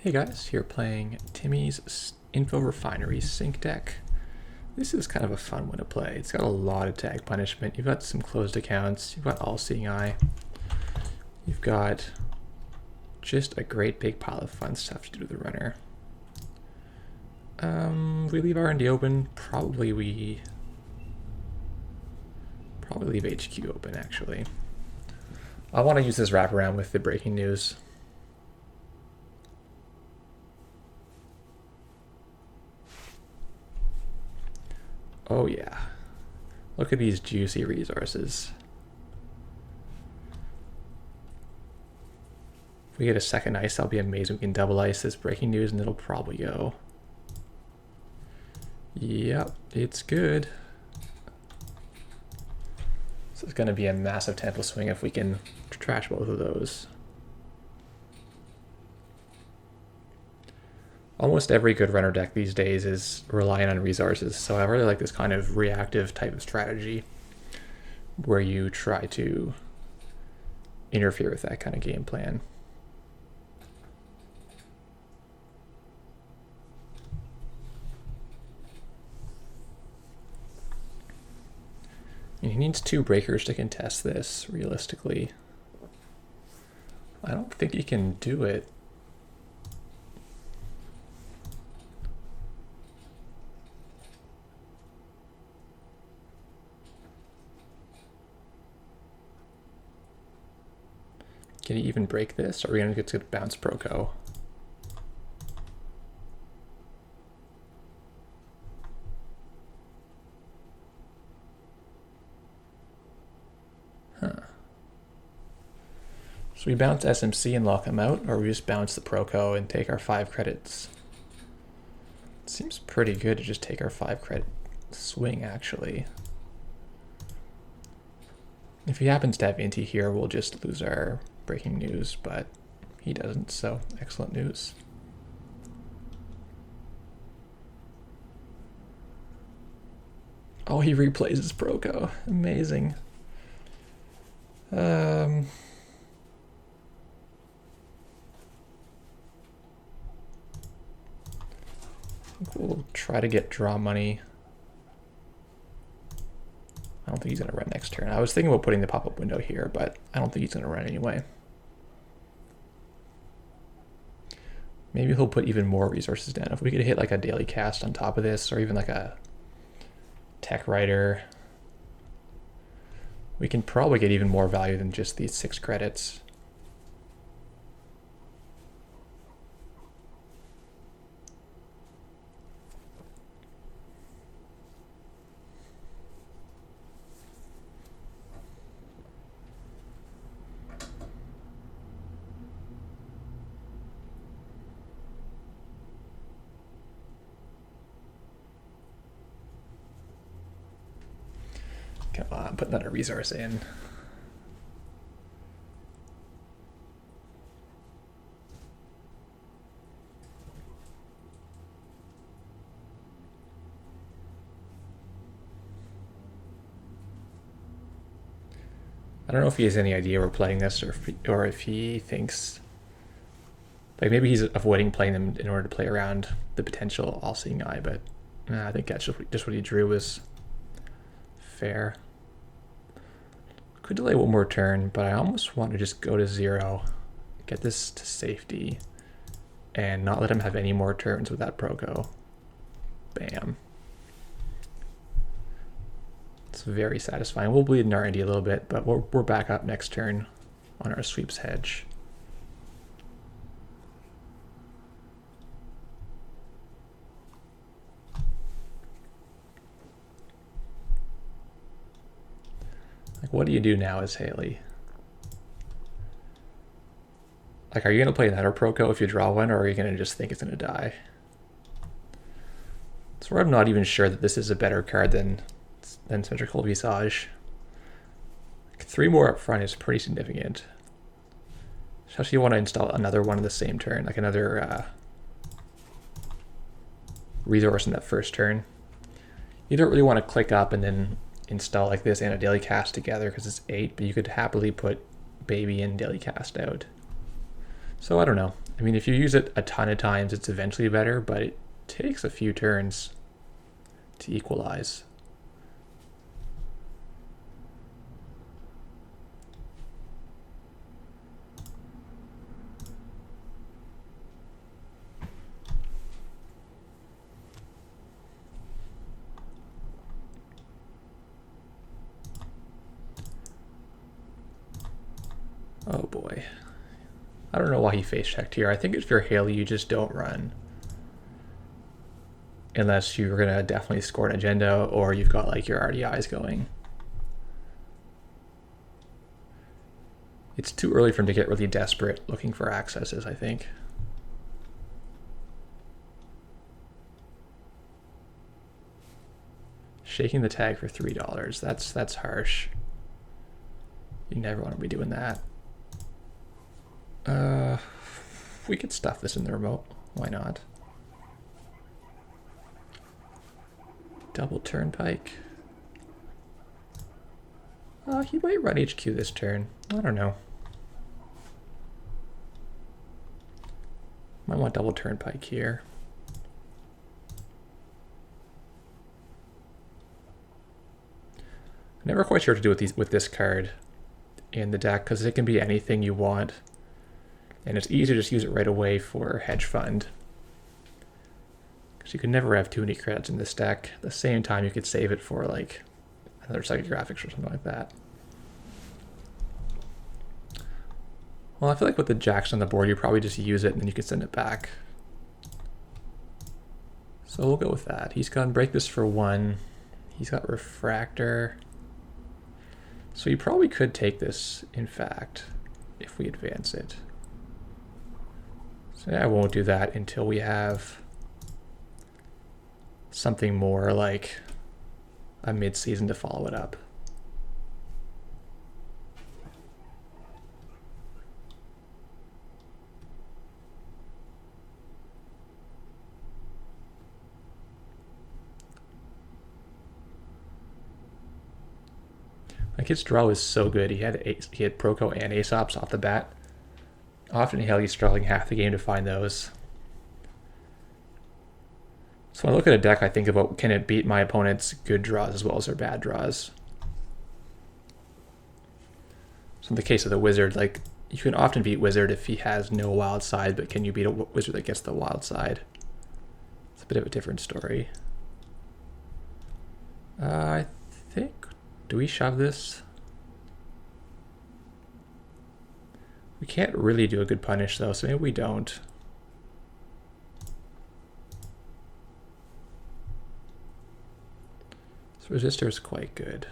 Hey guys, here playing Timmy's Info Refinery sync deck. This is kind of a fun one to play. It's got a lot of tag punishment. You've got some closed accounts. You've got All-Seeing Eye. You've got just a great big pile of fun stuff to do to the runner. If we leave R&D open, probably leave HQ open actually. I want to use this wraparound with the breaking news. Oh yeah, look at these juicy resources. If we get a second ice, that'll be amazing. We can double ice this breaking news and it'll probably go. Yep, it's good. So it's going to be a massive tempo swing if we can trash both of those. Almost every good runner deck these days is relying on resources, so I really like this kind of reactive type of strategy where you try to interfere with that kind of game plan. And he needs 2 breakers to contest this, realistically. I don't think he can do it. Can he even break this? Or are we going to get to bounce Proco? Huh. So we bounce SMC and lock him out, or we just bounce the Proco and take our 5 credits? It seems pretty good to just take our 5 credit swing, actually. If he happens to have Inti here, we'll just lose our breaking news, but he doesn't, so excellent news. Oh, he replays his Proco. Amazing. I think we'll try to get draw money. I don't think he's going to run next turn. I was thinking about putting the pop-up window here, but I don't think he's going to run anyway. Maybe he'll put even more resources down. If we could hit like a daily cast on top of this, or even like a tech writer, we can probably get even more value than just these 6 credits. Come on, put another resource in. I don't know if he has any idea we're playing this, or if he thinks, like, maybe he's avoiding playing them in order to play around the potential All-Seeing Eye, but I think that's just what he drew was fair. Could delay one more turn, but I almost want to just go to 0, get this to safety, and not let him have any more turns with that Proco. Bam. It's very satisfying. We'll bleed in R&D a little bit, but we're back up next turn on our sweeps hedge. Like, what do you do now as Hayley? Like, are you going to play another Proco if you draw one, or are you going to just think it's going to die? That's where I'm not even sure that this is a better card than Symmetrical Visage. Like, 3 more up front is pretty significant. Especially if you want to install another one in the same turn, like another resource in that first turn. You don't really want to click up and then install like this and a daily cast together because it's 8, but you could happily put baby and daily cast out. So I don't know. I mean, if you use it a ton of times, it's eventually better, but it takes a few turns to equalize. Oh boy. I don't know why he face checked here. I think if you're Hayley, you just don't run. Unless you're gonna definitely score an agenda or you've got like your RDIs going. It's too early for him to get really desperate looking for accesses, I think. Shaking the tag for $3. That's harsh. You never want to be doing that. We could stuff this in the remote. Why not? Double turnpike. He might run HQ this turn. I don't know. Might want double turnpike here. Never quite sure what to do with this card in the deck because it can be anything you want. And it's easy to just use it right away for hedge fund. Because you can never have too many credits in this deck. At the same time, you could save it for like another psychographics or something like that. Well, I feel like with the jacks on the board, you probably just use it and then you can send it back. So we'll go with that. He's gonna break this for 1. He's got refractor. So you probably could take this, in fact, if we advance it. So I won't do that until we have something more like a mid-season to follow it up. Like his draw was so good. He had Proco and Aesops off the bat. Often Hayley's struggling half the game to find those. So when I look at a deck, I think about, can it beat my opponent's good draws as well as their bad draws? So in the case of the Wizard, like you can often beat Wizard if he has no wild side, but can you beat a Wizard that gets the wild side? It's a bit of a different story. I think, do we shove this? We can't really do a good punish though, so maybe we don't. So resistor is quite good.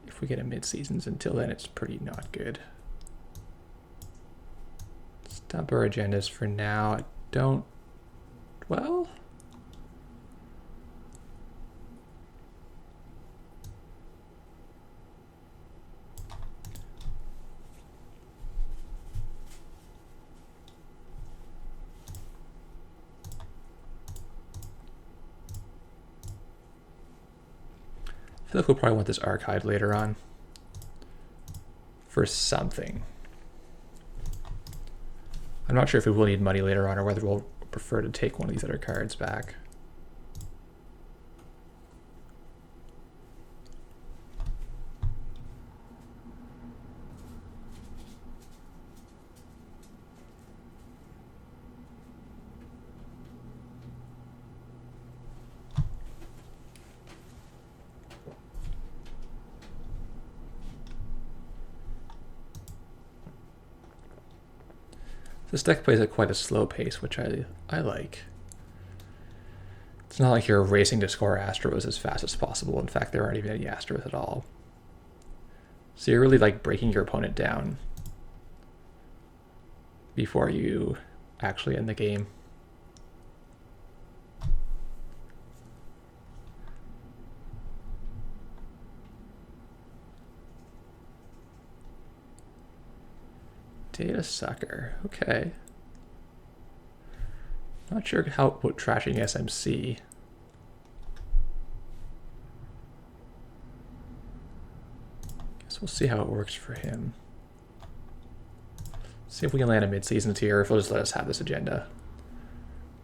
If we get a mid-seasons, until then it's pretty not good. Stop our agendas for now. I don't, well, I feel like we'll probably want this archived later on for something. I'm not sure if we will need money later on or whether we'll prefer to take one of these other cards back. This deck plays at quite a slow pace, which I like. It's not like you're racing to score Astros as fast as possible. In fact, there aren't even any Astros at all. So you're really like breaking your opponent down before you actually end the game. Data sucker, okay. Not sure what trashing SMC. Guess we'll see how it works for him. See if we can land a mid-season tier, if he'll just let us have this agenda.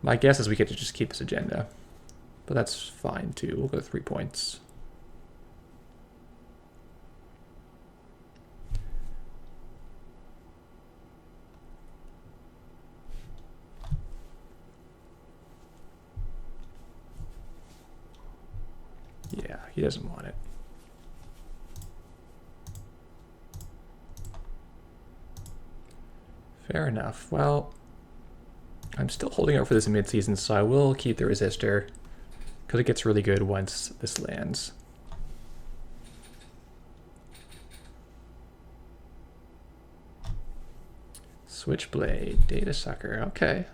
My guess is we get to just keep this agenda. But that's fine too. We'll go 3 points. Yeah, he doesn't want it. Fair enough. Well, I'm still holding out for this mid-season, so I will keep the resistor because it gets really good once this lands. Switchblade, data sucker, okay.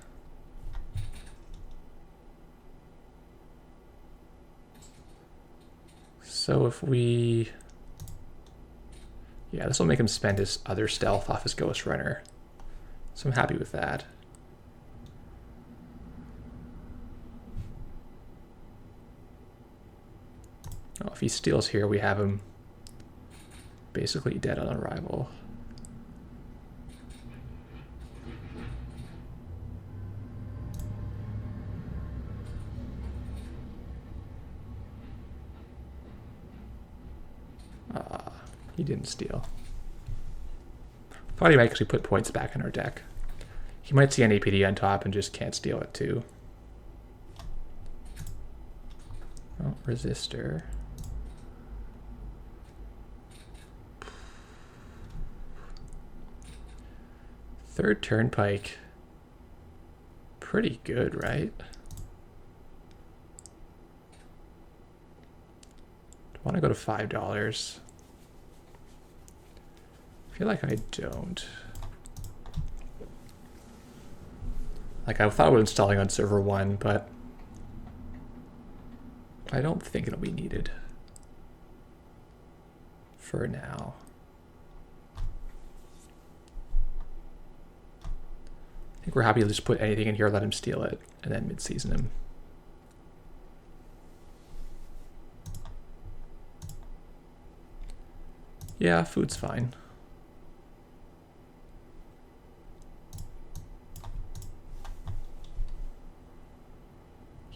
So if we... Yeah, this will make him spend his other stealth off his Ghost Runner. So I'm happy with that. Oh, if he steals here, we have him basically dead on arrival. He didn't steal. Thought he might actually put points back in our deck. He might see an APD on top and just can't steal it too. Oh, resistor. Third turnpike. Pretty good, right? I want to go to $5. I feel like I don't. Like, I thought I was installing on server 1, but I don't think it'll be needed for now. I think we're happy to just put anything in here, let him steal it, and then mid-season him. Yeah, food's fine.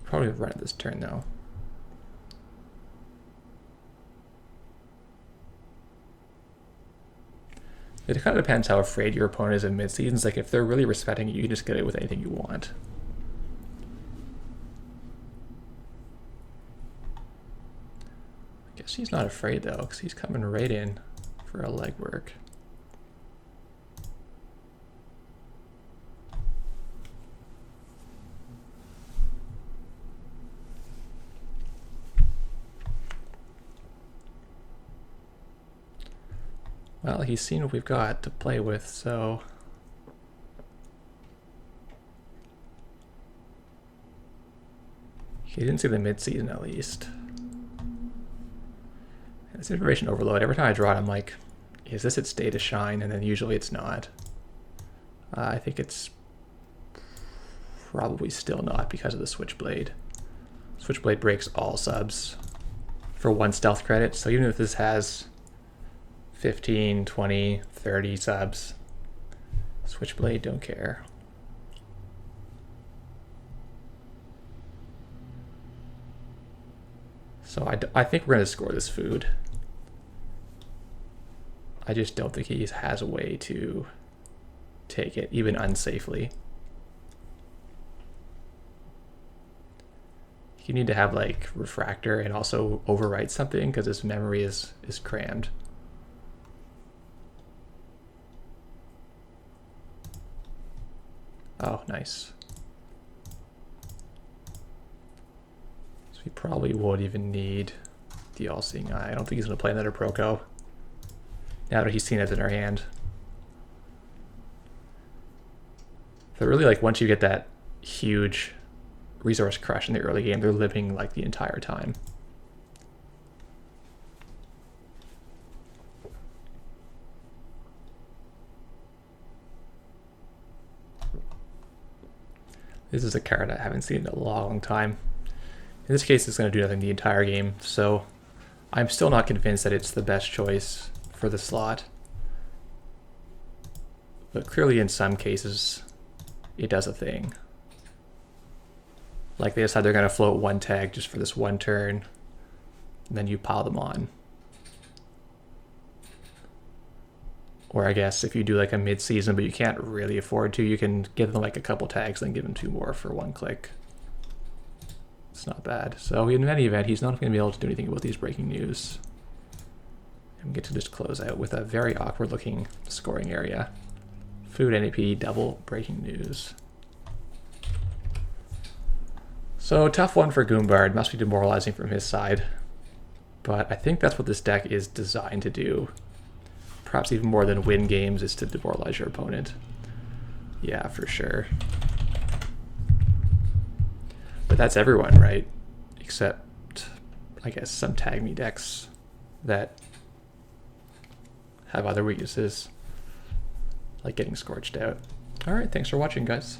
Probably run it this turn though. It kind of depends how afraid your opponent is of mid-seasons. Like if they're really respecting you, you can just get it with anything you want. I guess he's not afraid though, because he's coming right in for a legwork. Well, he's seen what we've got to play with, so... He didn't see the mid-season at least. And this information overload, every time I draw it, I'm like, is this its day to shine? And then usually it's not. I think it's probably still not because of the Switchblade. Switchblade breaks all subs for 1 stealth credit, so even if this has 15, 20, 30 subs, Switchblade don't care. So I think we're going to score this food. I just don't think he has a way to take it, even unsafely. You need to have like refractor and also overwrite something because his memory is crammed. Oh, nice. So we probably won't even need the all-seeing eye. I don't think he's going to play another Proco now that he's seen it in our hand. So really, like, once you get that huge resource crush in the early game, they're living like the entire time. This is a card I haven't seen in a long time. In this case, it's going to do nothing the entire game, so I'm still not convinced that it's the best choice for the slot. But clearly in some cases, it does a thing. Like they decide they're going to float one tag just for this one turn, and then you pile them on. Or I guess if you do like a mid-season, but you can't really afford to, you can give them like a couple tags, then give them 2 more for 1 click. It's not bad. So in any event, he's not going to be able to do anything about these breaking news. And we get to just close out with a very awkward looking scoring area. Food NAP, double breaking news. So tough one for GoomBard, must be demoralizing from his side. But I think that's what this deck is designed to do. Perhaps even more than win games is to demoralize your opponent. Yeah, for sure. But that's everyone, right? Except, I guess, some tag me decks that have other weaknesses, like getting scorched out. All right, thanks for watching, guys.